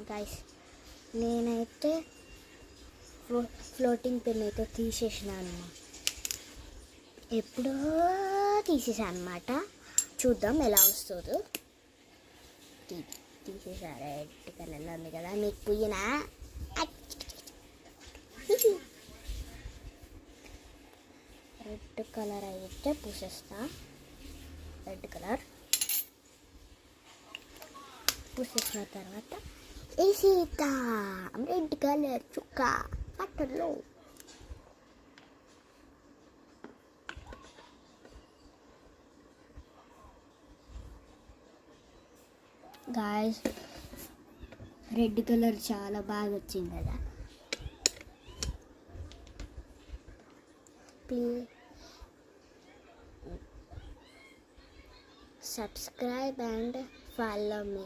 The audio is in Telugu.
గైస్ నేనైతే ఫ్లోటింగ్ పెన్ అయితే తీసేసినాను, ఎప్పుడో తీసేసాను అనమాట. చూద్దాం ఎలా వస్తుందో. తీసేసా, రెడ్ కలర్లో ఉంది కదా, మీకు పుయ్యనా? రెడ్ కలర్ అయితే పూసేస్తా. రెడ్ కలర్ పూసేసిన తర్వాత వేసేద్దాం రెడ్ కలర్ చుక్క బట్టల్లో. గాయ్స్ రెడ్ కలర్ చాలా బాగా వచ్చింది కదా. Please subscribe and follow me.